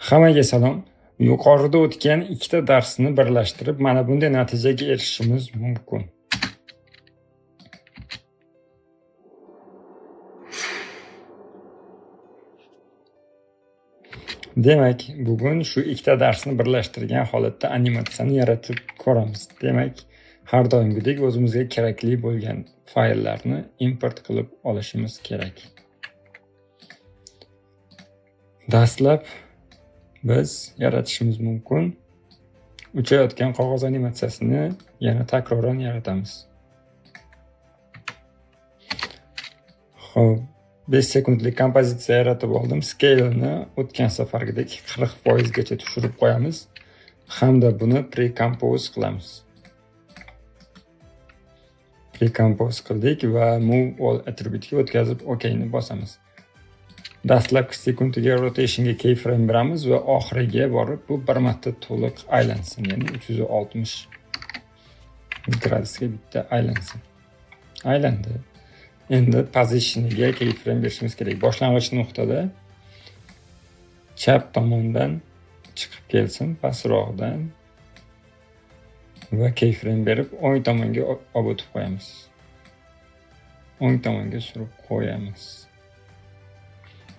Hammaga salom. Yuqorida o'tgan ikkita darsni birlashtirib, mana bunday natijaga erishishimiz mumkin. Demak, bugun shu ikkita darsni birlashtirgan holatda animatsiyani yaratib ko'ramiz. Demak, har doimgidek o'zimizga kerakli bo'lgan fayllarni import qilib olishimiz kerak. Dastlab biz yaratishimiz mumkin. Uchayotgan qog'oz animatsiyasini yana takroran yaratamiz. Xo'p, 5 sekundlik kompozitsiya yaratib oldim. Scale'ni o'tgan safargidek 40% gacha tushirib qo'yamiz hamda buni pre-compose qilamiz. Pre-compose qildik va move all attribute ga o'tkazib OK ni bosamiz. Dastlabki sekundiga rotationga keyframe beramiz va oxiriga borib bu bir marta to'liq aylansin, ya'ni 360 gradusga bitta aylansin. Aylandi. Endi positioniga keyframe berishimiz kerak. Boshlang'ich nuqtada chap tomondan chiqib kelsin, pastroqdan va keyframe berib o'ng tomonga olib o'tib qo'yamiz. O'ng tomonga surib qo'yamiz.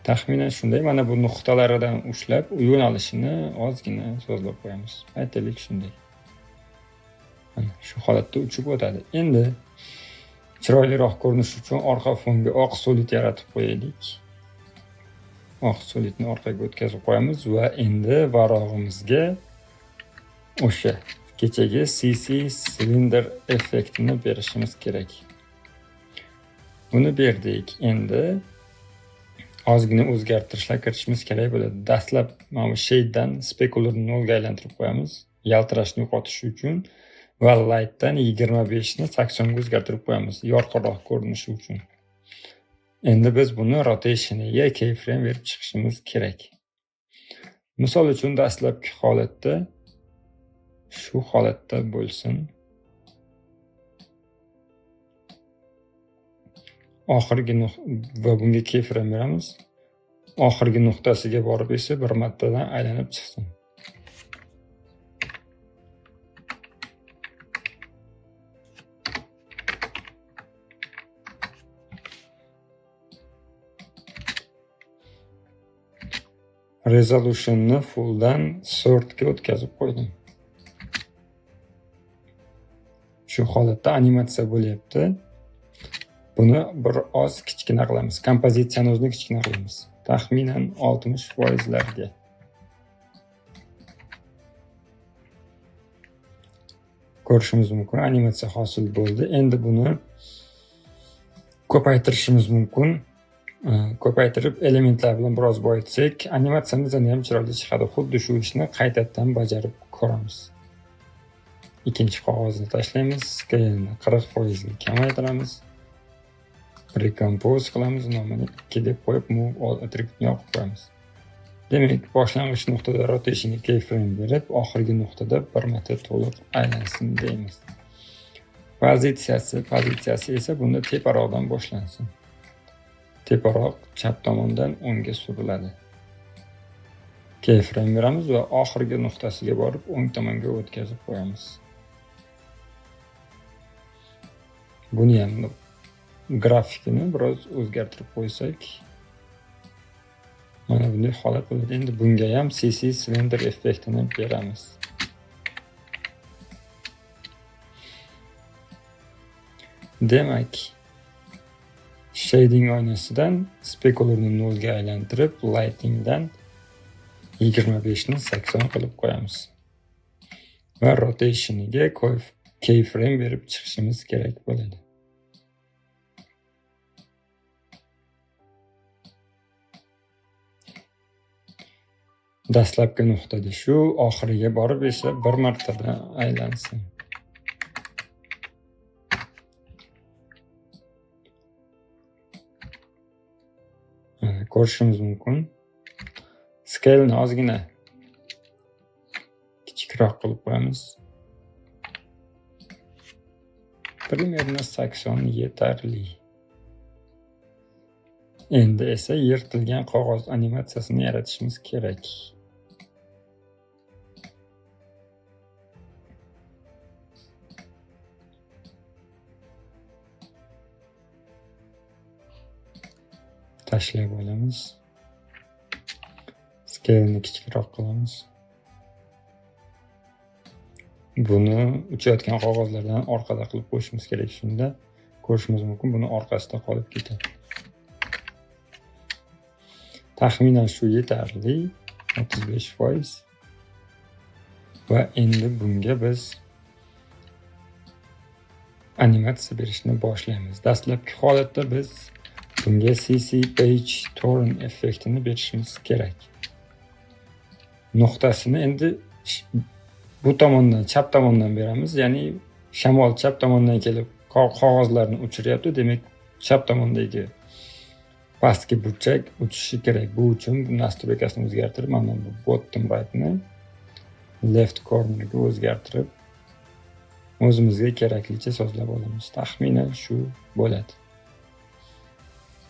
Taxminan shunday. Mana bu nuqtalaridan ushlab yo'nalishini ozgina so'zlab qo'yamiz. Aytaylik shunday. Mana shu holatda uchib o'tadi. Endi chiroyliroq ko'rinish uchun orqa fonga oq solid yaratib qo'yaylik. Oq solidni orqaga o'tkazib qo'yamiz va endi varog'imizga o'sha kechagi CC cylinder effektini berishimiz kerak. Buni berdik. Endi ozgina o'zgartirishlar kiritishimiz kerak bo'ladi. Dastlab mana bu shade'dan specularni 0 ga aylantirib qo'yamiz, yaltirashni yo'qotish uchun va light'dan 25 ni 80 ga o'zgartirib qo'yamiz, yorqinroq ko'rinishi uchun. Endi biz buni rotation'iga keyframe berib chiqishimiz kerak. Misol uchun dastlabki holatda shu holatda bo'lsin. Oxirgi va bunga keyframe beramiz. Oxirgi nuqtasiga borib esa bir martadan aylanib chiqsin. Resolutionni fulldan sort ga o'tkazib qo'ydim. Shu holatda animatsiya bo'lyapti. Buni bir oz kichkina qilamiz. Kompozitsiyani o'zini kichkina qilamiz. Taxminan 60% larga. Ko'rishimiz mumkin, animatsiya hosil bo'ldi. Endi buni ko'paytirishimiz mumkin. Ko'paytirib elementlar bilan biroz boyitsak, animatsiyamiz ham chiroyli chiqadi. Xuddi shu ishni qaytadan bajarib ko'ramiz. Ikkinchi qog'ozni tashlaymiz, scale'ni 40% ga kamaytiramiz. Recompose qilamiz, nomini 2 deb qo'yib move all attribute yoqib qo'yamiz. Demak, boshlang'ich nuqtada rotationga keyframe berib, oxirgi nuqtada bir marta to'liq aylansin deymiz. Pozitsiyasi esa bunda teparoqdan boshlansin. Teparoq chap tomondan o'ngga suriladi. Keyframe beramiz va oxirgi nuqtasiga borib o'ng tomonga o'tkazib qo'yamiz. Buni ham grafikini biroz o'zgartirib qo'ysak, mana bunday holat bo'ladi. Endi bunga ham CC cylinder effektini beramiz. Demak, shading oynasidan specularni 0 ga aylantirib, lightingdan 25 ni 80 qilib qo'yamiz. Va rotation'iga keyframe berib chiqishimiz kerak bo'ladi. Dastlabki nuqtada shu, oxiriga borib esa bir martada aylansin. Ko'rishimiz mumkin. Scale'ni ozgina kichikroq qilib qo'yamiz. Примерно 80 yetarli. Endi esa yirtilgan qog'oz animatsiyasini yaratishimiz kerak. tashlab olamiz. Scale'ni kichikroq qilamiz. Buni uchayotgan qog'ozlardan orqada qilib qo'yishimiz kerak. Shunda ko'rishimiz mumkin, buni orqasida qolib ketadi. Taxminan shu yetarli, 35%. Va endi bunga biz animatsiya berishni boshlaymiz. Dastlabki holatda biz bunga CC Page Turn effektini berishimiz kerak. Nuqtasini endi bu tomondan, chap tomondan beramiz. Ya'ni shamol chap tomondan kelib qog'ozlarni uchiryapti. Demak, chap tomondagi pastki burchak uchishi kerak. Bu uchun bu nastroykasini o'zgartirib, mana bu bottom rightni left cornerga o'zgartirib, o'zimizga keraklicha sozlab olamiz. Taxminan shu bo'ladi.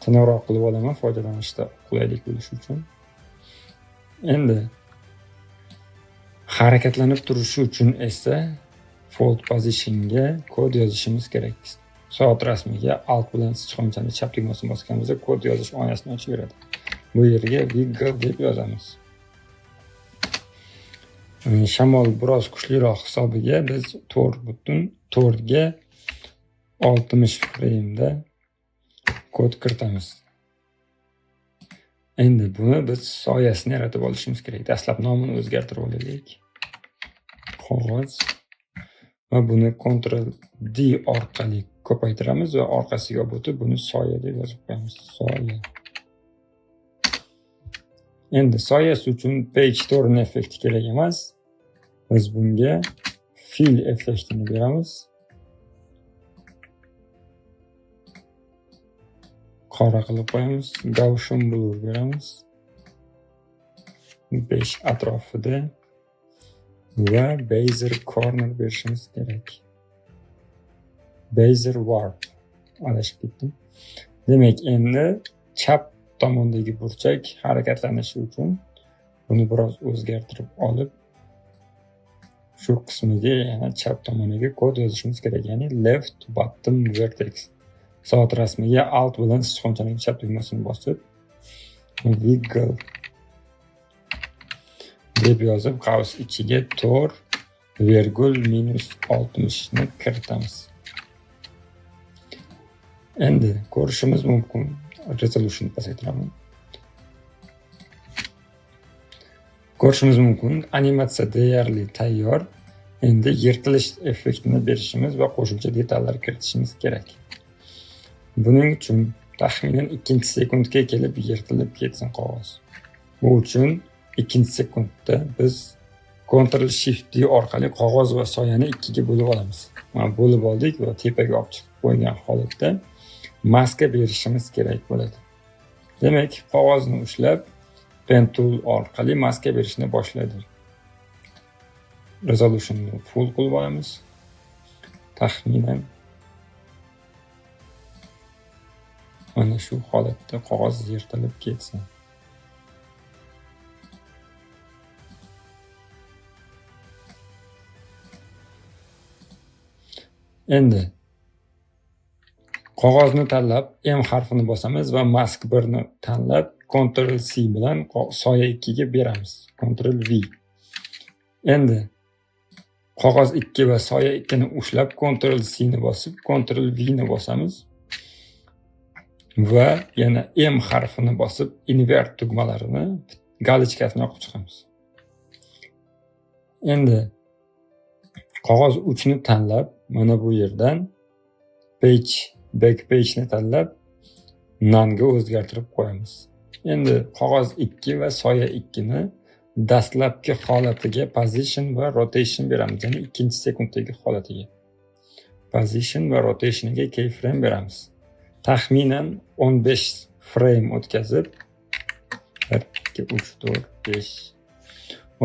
Tiniqroq qilib olaman foydalanishda qulaylik bo'lishi uchun. Endi harakatlanib turishi uchun esa fold positionga kod yozishimiz kerak. Soat rasmiga alt bilan sichqonchani chap tugmasini bosganimizda kod yozish oynasini ochaveradi. Bu yerga wiggle deb yozamiz. Shamol biroz kuchliroq hisobiga biz 4.4 ga 60 frame'da kod kiritamiz. Endi buni biz soyasini yaratib olishimiz kerak. Dastlab nomini o'zgartirib olaylik. Qog'oz va buni Ctrl D orqali ko'paytiramiz va orqasiga olib o'tib buni soya deb yozib qo'yamiz. Soya. Endi soyasi uchun page turn effekti kerak emas. Biz bunga fill effektini beramiz. Qora qilib qo'yamiz. Gaussian blur beramiz. 5 atrofida va Bezier corner berishimiz kerak. Bezier warp. Adashib ketdim. Demak, endi chap tomondagi burchak harakatlanishi uchun buni biroz o'zgartirib olib, shu qismiga yana chap tomoniga kod yozishimiz kerak. Ya'ni left bottom vertex. Soat rasmiga alt bilan sichqonchaning chap tugmasini bosib, wiggle deb yozib, qaus ichiga 4,-60 ni kiritamiz. Endi ko'rishimiz mumkin. Resolution pasaytiraman. Ko'rishimiz mumkin, animatsiya deyarli tayyor. Endi yirtilish effektini berishimiz va qo'shimcha detallar kiritishimiz kerak. Buning uchun taxminan 2-sekundga kelib yirtilib ketsin qog'oz. Bu uchun 2-sekundda biz Ctrl Shift D orqali qog'oz va soyani 2 ga bo'lib olamiz. Mana bo'lib oldik va tepaga olib chiqib qo'ygan holatda maska berishimiz kerak bo'ladi. Demak, qog'ozni ushlab pen tool orqali maska berishni boshlaydi. Resolutionni full qilib olamiz. Taxminan mana shu holatda qog'oz yirtilib ketsin. Endi qog'ozni tanlab M harfini bosamiz va mask 1 ni tanlab Ctrl C bilan soya 2 ga beramiz. Ctrl V. Endi qog'oz 2 va soya 2 ni ushlab Ctrl C ni bosib Ctrl V ni bosamiz va yana M harfini bosib invert tugmalarini galichkasini yoqib chiqamiz. Endi qog'oz 3 ni tanlab mana bu yerdan back page ni tanlab none ga o'zgartirib qo'yamiz. Endi qog'oz 2 va soya 2 ni dastlabki holatiga position va rotation beramiz. Ya'ni 2-sekunddagi holatiga. Position va rotationiga keyframe beramiz. Taxminan 15 frame o'tkazib 1 2 3 4 5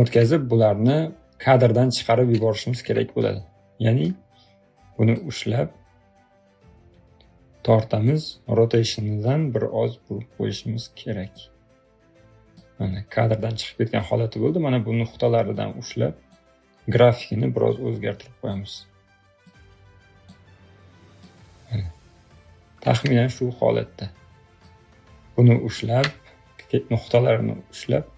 o'tkazib bularni kadrdan chiqarib yuborishimiz kerak bo'ladi. Ya'ni buni ushlab tortamiz, rotationidan bir oz burib qo'yishimiz kerak. Mana kadrdan chiqib ketgan holati bo'ldi. Mana bu nuqtalaridan ushlab grafikini biroz o'zgartirib qo'yamiz. Taxminan shu holatda. buni ushlab, nuqtalarini ushlab,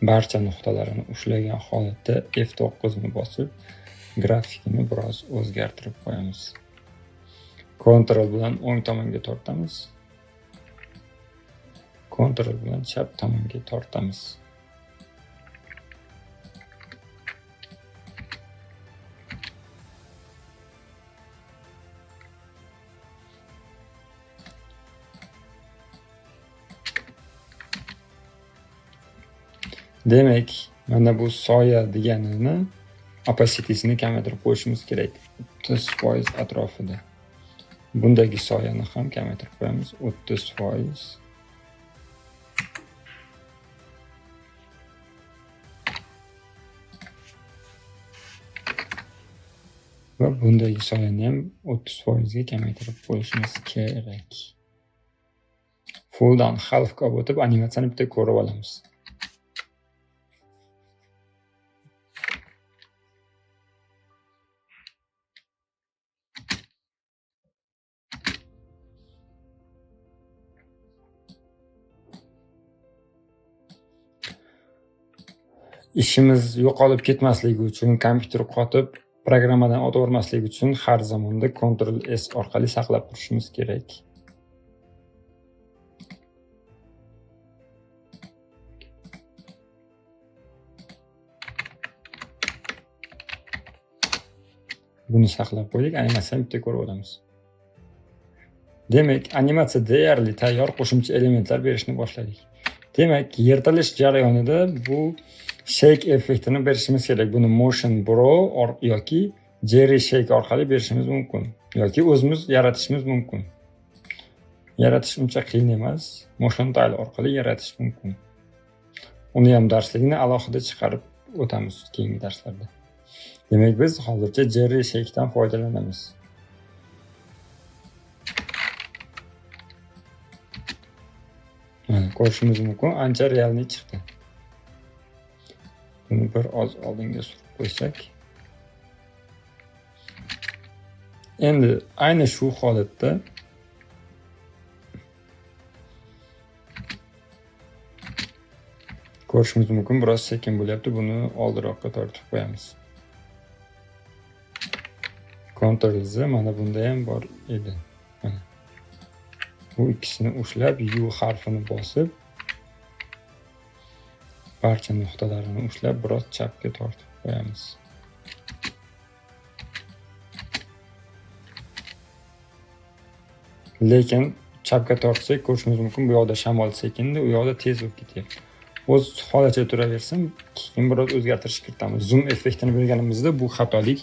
barcha nuqtalarini ushlagan holatda F9 ni bosib, grafikini biroz o'zgartirib qo'yamiz. Ctrl bilan o'ng tomonga tortamiz. Ctrl bilan chap tomonga tortamiz. Demak, mana bu soya deganini opacity'sini kamaytirib qo'yishimiz kerak. 30% atrofida. Bundagi soyani ham kamaytirib qo'yamiz. 30%. Va bundagi soyani ham 30% ga kamaytirib qo'yishimiz kerak. Full down halfga o'tib animatsiyani bitta ko'rib olamiz. Ishimiz yo'qolib ketmasligi uchun, kompyuter qotib, programmadan o'tavermasligi uchun har zamonda Ctrl S orqali saqlab turishimiz kerak. Buni saqlab qo'ydik, animatsiyani bitta ko'rib olamiz. Demak, animatsiya deyarli tayyor, qo'shimcha elementlar berishni boshladik. Demak, yirtilish jarayonida bu shake effektini berishimiz kerak. Buni motion blur yoki jerry shake orqali berishimiz mumkin yoki o'zimiz yaratishimiz mumkin. Yaratish uncha qiyin emas. Motion tile orqali yaratish mumkin. Uni ham darsligini alohida chiqarib o'tamiz keyingi darslarda. Demak, biz hozircha jerry shake dan foydalanamiz. Ko'rishimiz mumkin, ancha realniy chiqdi. Buni bir oz oldinga surib qo'ysak. Endi ayni shu holatda ko'rishimiz mumkin, biroz sekin bo'lyapti. Buni oldiroqqa tortib qo'yamiz. Ctrl Z mana bunda ham bor edi. Mana. Bu ikkisini ushlab U harfini bosib, barcha nuqtalarini ushlab biroz chapga tortib qo'yamiz. Lekin chapga tortsak ko'rishimiz mumkin, bu yoqda shamol sekindi, u yoqda tez o'tib ketyapti. O'z holicha turaversin, keyin biroz o'zgartirish kiritamiz. Zoom effektini berganimizda bu xatolik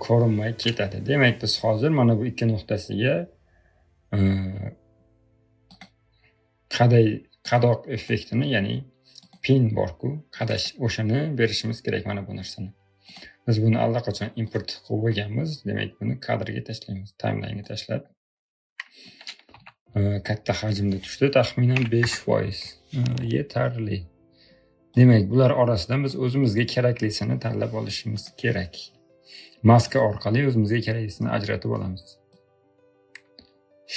ko'rinmay ketadi. Demak, biz hozir mana bu ikki nuqtasiga qadoq effektini, ya'ni pin bor-ku, qadash, o'shani berishimiz kerak mana bu narsani. Biz buni allaqachon import qilib qo'yganmiz. Demak, buni kadrga tashlaymiz. Timeline'ga tashlab katta hajmda tushdi, taxminan 5%. Yetarli. Demak, bular orasidan biz o'zimizga keraklisini tanlab olishimiz kerak. Maska orqali o'zimizga keraklisini ajratib olamiz.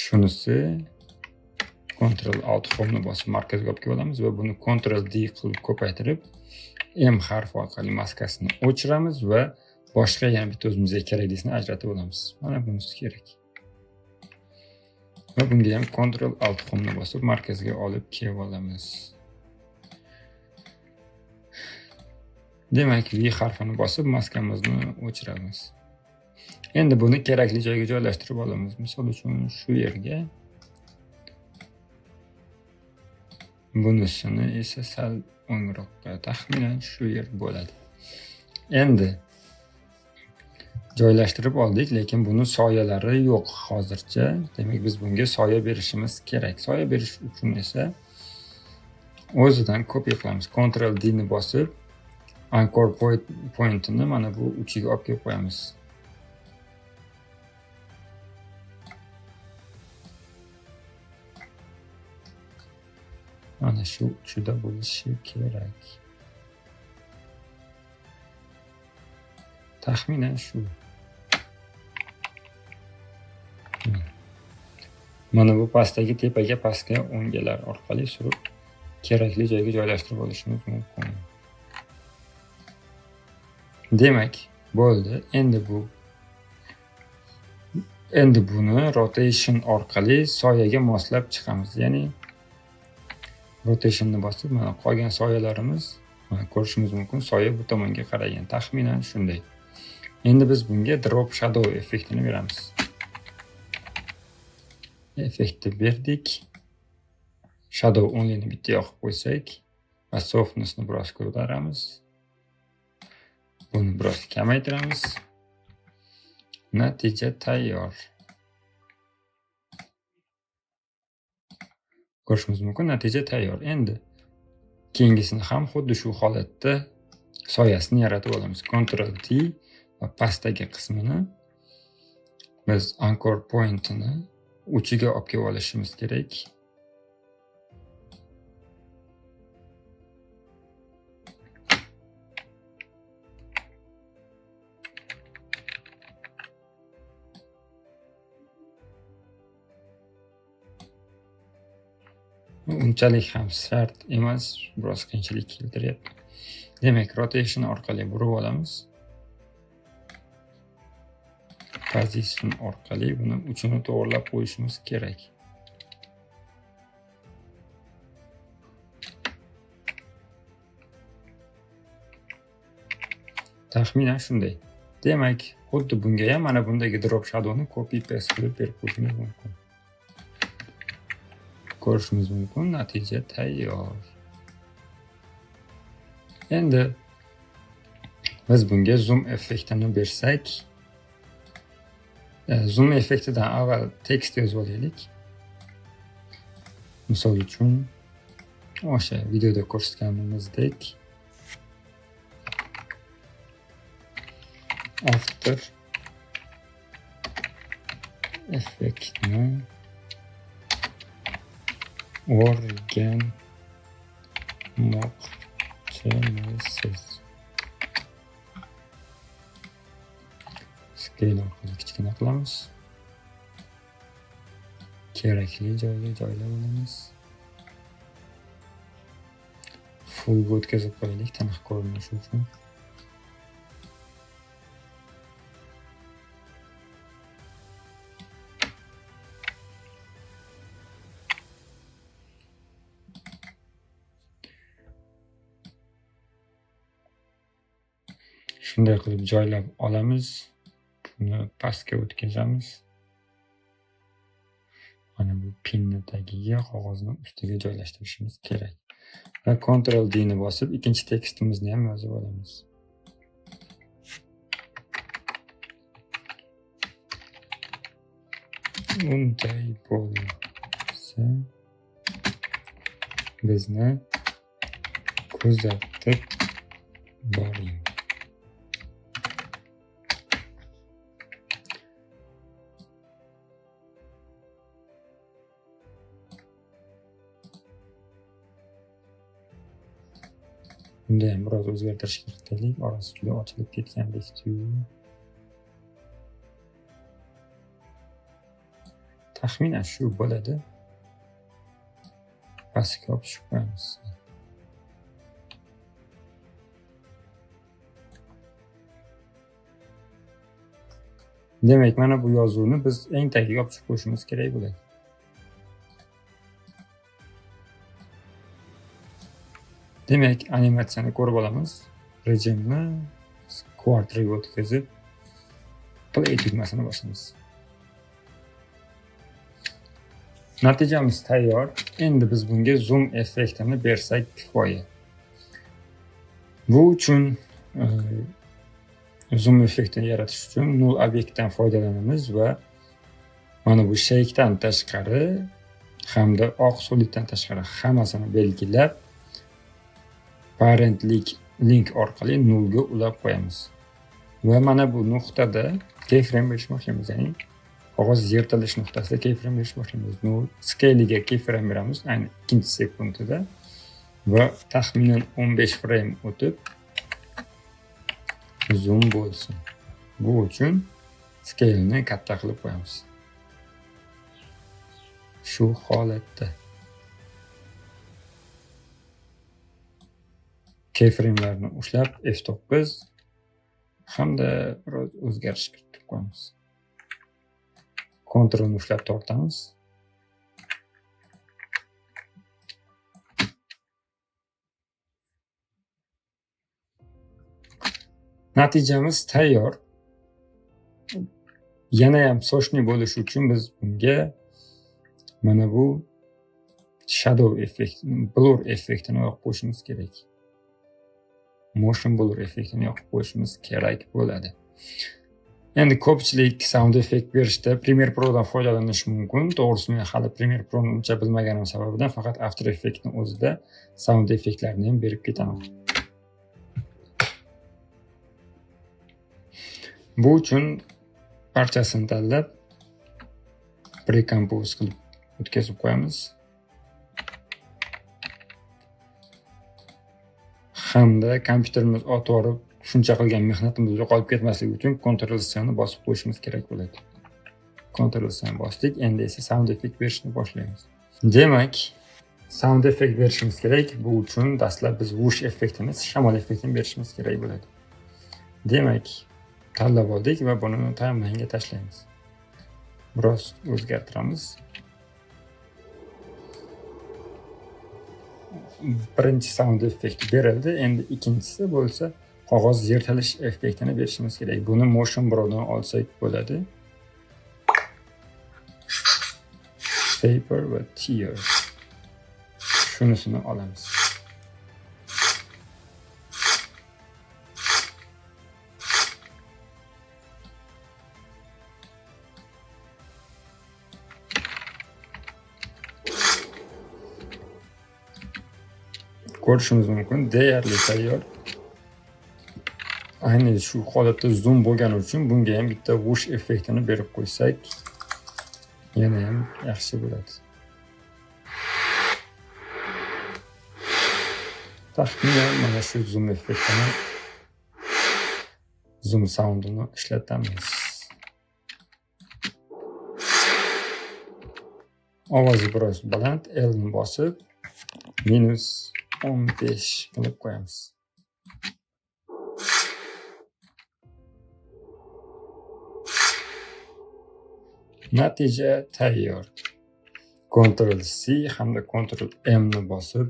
Shunisi Ctrl Alt Home ni bosib markazga olib kelamiz va buni Ctrl D qilib ko'paytirib, M harfi orqali maskasini o'chiramiz va boshqa yana bitta o'zimizga keraklisini ajratib olamiz. Mana bunisi kerak. Va bunga ham Ctrl Alt Home ni bosib markazga olib kelib olamiz. Demak, V harfini bosib maskamizni o'chiramiz. Endi buni kerakli joyga joylashtirib olamiz. Misol uchun shu yerga. Bunisini esa sal o'ngroqqa, taxminan shu yer bo'ladi. Endi joylashtirib oldik, lekin buni soyalari yo'q hozircha. Demak, biz bunga soya berishimiz kerak. Soya berish uchun esa o'zidan copy qilamiz. Ctrl D ni bosib anchor point-ni mana bu uchiga olib kelib qo'yamiz. Mana shu uchida bo'lishi kerak. Taxminan shu. Mana bu pastdagi tepaga pastga o'nglar orqali surib kerakli joyga joylashtirib olishimiz mumkin. Demak, bo'ldi. Endi buni rotation orqali soyaga moslab chiqamiz. Ya'ni rotationni bosib, mana qolgan soyalarimiz, mana ko'rishimiz mumkin, soya bu tomonga qaragan. Taxminan shunday. Endi biz bunga drop shadow effektini beramiz. Effektni berdik. Shadow onlyni bitta yoqib qo'ysak va softnessni biroz ko'taramiz. Buni biroz kamaytiramiz. Natija tayyor. Ko'rishimiz mumkin, natija tayyor. Endi keyingisini ham xuddi shu holatda soyasini yaratib olamiz. Ctrl T va pastdagi qismini biz anchor pointini uchiga olib kelib olishimiz kerak. Unchalik ham shart emas, biroz qiyinchilik keltiryapti. Demak, rotation orqali burib olamiz. Position orqali buni uchini to'g'rilab qo'yishimiz kerak. Taxminan shunday. Demak, xuddi bunga ham mana bundagi drop shadowni copy paste qilib berib qo'yishimiz mumkin. Ko'rishimiz mumkin, natija tayyor. Endi biz bunga zoom effektini bersak, zoom effektidan avval tekst yozib olaylik. Misol uchun, o'sha videoda ko'rsatganimizdek after effektni o'rganmoqchimisiz? Scale orqali kichkina qilamiz. Kerakli joyga joylab olamiz. Full o'tkazib qo'yaylik tiniq ko'rinishi uchun. Shunday qilib joylab olamiz. Buni pastga o'tkazamiz. Mana bu pinni tagiga qog'ozni ustiga joylashtirishimiz kerak. Va Ctrl D ni bosib ikkinchi tekstimizni ham yozib olamiz. Unday bo'lsa bizni kuzatib boring. Bunda ham biroz o'zgartirish kiritaylik. Orasi juda ochilib ketgandek tuyuldi. Taxminan shu bo'ladi. Pastga olib tushib qo'yamiz. Demak, mana bu yozuvni biz eng tagiga olib chiqib qo'yishimiz kerak bo'ladi. Demak, animatsiyani ko'rib olamiz. Rejimni quarterga o'tkazib, play tugmasini bosamiz. Natijamiz tayyor. Endi biz bunga zoom effektini bersak kifoya. Bu uchun zoom effektini yaratish uchun null obyektdan foydalanamiz va mana bu shake'dan tashqari hamda oq soliddan tashqari hammasini belgilab parent link orqali nullga ulab qo'yamiz. Va mana bu nuqtada keyframe berishmoqchimiz, ya'ni qog'oz yirtilish nuqtasida keyframe berishmoqchimiz. Null scale'iga keyframe beramiz, ayni ikkinchi sekundida va taxminan 15 frame o'tib zoom bo'lsin. Bu uchun scale'ni katta qilib qo'yamiz. shu holatda keyframe'larni ushlab F9 hamda biroz o'zgarish kiritib qo'yamiz. Kontrolni ushlab tortamiz. Natijamiz tayyor. Yana ham sochli bo'lishi uchun biz bunga mana bu shadow effektini, blur effektini yoqib qo'yishimiz kerak. Motion blur effektini yoqib qo'yishimiz kerak bo'ladi. Endi ko'pchilik sound effekt berishda Premiere Pro'dan foydalanish mumkin. To'g'risi men hali Premiere Pro'ni uncha bilmaganim sababidan faqat After Effects'ning o'zida sound effektlarni ham berib ketaman. Bu uchun parchasini tanlab pre-compose qilib o'tkazib qo'yamiz. Hamda kompyuterimiz o'tib shuncha qilgan mehnatimiz yo'qolib ketmasligi uchun Ctrl+C ni bosib qo'yishimiz kerak bo'ladi. Ctrl+C ni bosdik, endi esa sound effekt berishni boshlaymiz. Demak, sound effekt berishimiz kerak. Bu uchun dastlab biz whoosh effektini, shamol effektini berishimiz kerak bo'ladi. Demak, tanlab oldik va buni timeline'ga tashlaymiz. Biroz o'zgartiramiz. Birinchi sound effekt berildi, endi ikkinchisi bo'lsa qog'oz yirtilish effektini berishimiz kerak. Buni Motion Blur'dan olsak bo'ladi. Paper va tear. Shunisini olamiz. Ko'rishimiz mumkin, deyarli tayyor. Ayni shu holatda zoom bo'lgani uchun bunga ham bitta whoosh effektini berib qo'ysak, yana ham yaxshi bo'ladi. Taxminan mana shu zoom effektini, zoom soundini ishlatamiz. Ovozi biroz baland, L ni bosib -15 qilib qo'yamiz. Natija tayyor. Ctrl+C hamda Ctrl+M ni bosib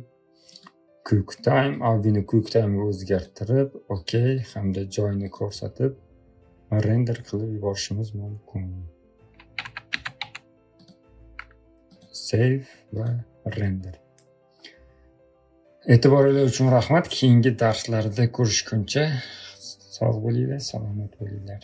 QuickTime, Avini QuickTime ga o'zgartirib, OK hamda joyini ko'rsatib render qilib yuborishimiz mumkin. Save va render. E'tiboringiz uchun rahmat. Keyingi darslarda ko'rishguncha sog' bo'linglar, salomat bo'linglar.